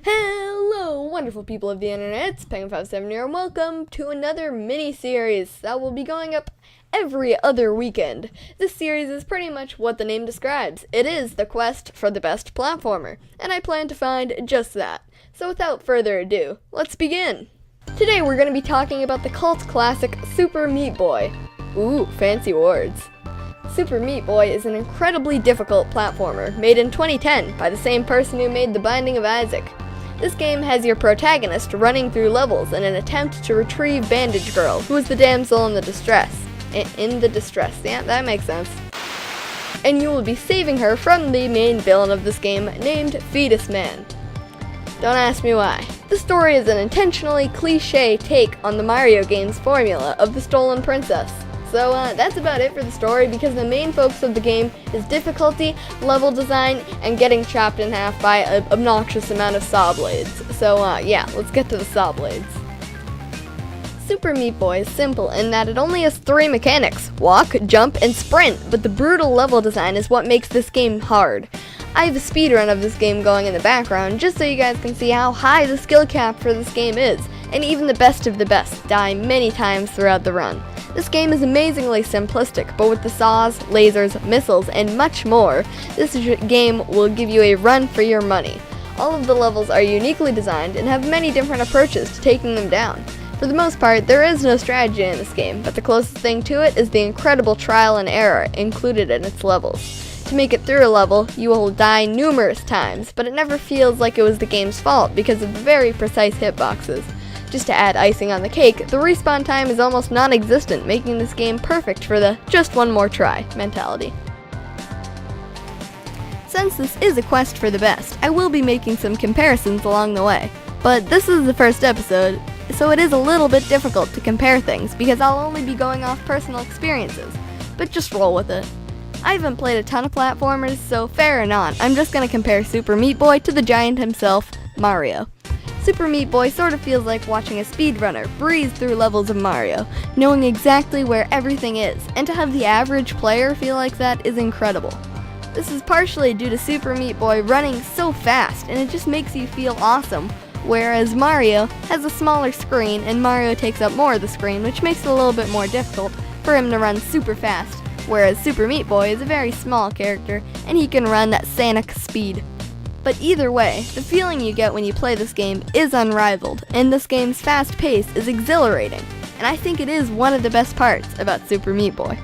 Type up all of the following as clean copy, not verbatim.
Hello, wonderful people of the internet. It's Penguin570 here, and welcome to another mini-series that will be going up every other weekend. This series is pretty much what the name describes. It is the quest for the best platformer, and I plan to find just that. So without further ado, let's begin. Today we're going to be talking about the cult classic Super Meat Boy. Ooh, fancy words. Super Meat Boy is an incredibly difficult platformer made in 2010 by the same person who made The Binding of Isaac. This game has your protagonist running through levels in an attempt to retrieve Bandage Girl, who is the damsel in the distress. Yeah, that makes sense. And you will be saving her from the main villain of this game, named Fetus Man. Don't ask me why. The story is an intentionally cliché take on the Mario game's formula of the stolen princess. So that's about it for the story, because the main focus of the game is difficulty, level design, and getting chopped in half by an obnoxious amount of saw blades. So yeah, let's get to the saw blades. Super Meat Boy is simple in that it only has 3 mechanics: walk, jump, and sprint, but the brutal level design is what makes this game hard. I have a speedrun of this game going in the background just so you guys can see how high the skill cap for this game is, and even the best of the best die many times throughout the run. This game is amazingly simplistic, but with the saws, lasers, missiles, and much more, this game will give you a run for your money. All of the levels are uniquely designed and have many different approaches to taking them down. For the most part, there is no strategy in this game, but the closest thing to it is the incredible trial and error included in its levels. To make it through a level, you will die numerous times, but it never feels like it was the game's fault because of the very precise hitboxes. Just to add icing on the cake, the respawn time is almost non-existent, making this game perfect for the just one more try mentality. Since this is a quest for the best, I will be making some comparisons along the way. But this is the first episode, so it is a little bit difficult to compare things because I'll only be going off personal experiences, but just roll with it. I haven't played a ton of platformers, so fair or not, I'm just gonna compare Super Meat Boy to the giant himself, Mario. Super Meat Boy sort of feels like watching a speedrunner breeze through levels of Mario, knowing exactly where everything is, and to have the average player feel like that is incredible. This is partially due to Super Meat Boy running so fast, and it just makes you feel awesome, whereas Mario has a smaller screen, and Mario takes up more of the screen, which makes it a little bit more difficult for him to run super fast, whereas Super Meat Boy is a very small character, and he can run at Sonic speed. But either way, the feeling you get when you play this game is unrivaled, and this game's fast pace is exhilarating, and I think it is one of the best parts about Super Meat Boy.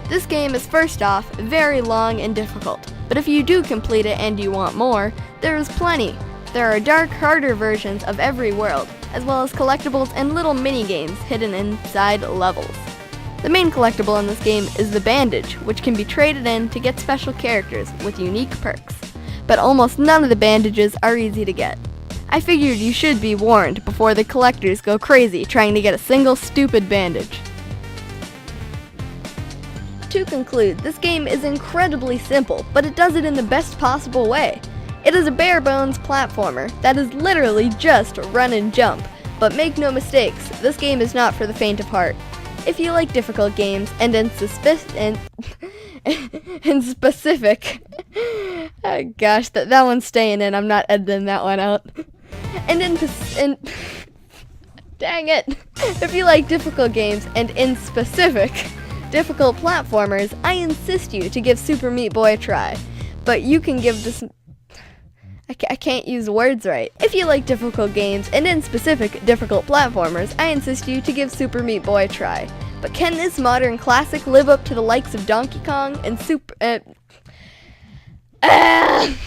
This game is first off very long and difficult, but if you do complete it and you want more, there is plenty. There are dark, harder versions of every world, as well as collectibles and little mini-games hidden inside levels. The main collectible in this game is the bandage, which can be traded in to get special characters with unique perks. But almost none of the bandages are easy to get. I figured you should be warned before the collectors go crazy trying to get a single stupid bandage. To conclude, this game is incredibly simple, but it does it in the best possible way. It is a bare-bones platformer that is literally just run and jump, but make no mistakes, this game is not for the faint of heart. If you like difficult games and in specific, oh gosh, that one's staying in. I'm not editing that one out. Dang it! If you like difficult games and in specific difficult platformers, I insist you to give Super Meat Boy a try. But you can give this. I can't use words right. If you like difficult games and in specific difficult platformers, I insist you to give Super Meat Boy a try. But can this modern classic live up to the likes of Donkey Kong and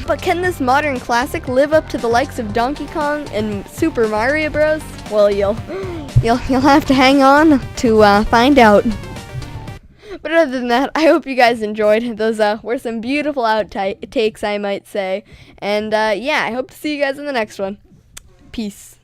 But can this modern classic live up to the likes of Donkey Kong and Super Mario Bros? Well, you'll have to hang on to find out. But other than that, I hope you guys enjoyed. Those were some beautiful outtakes, I might say. And yeah, I hope to see you guys in the next one. Peace.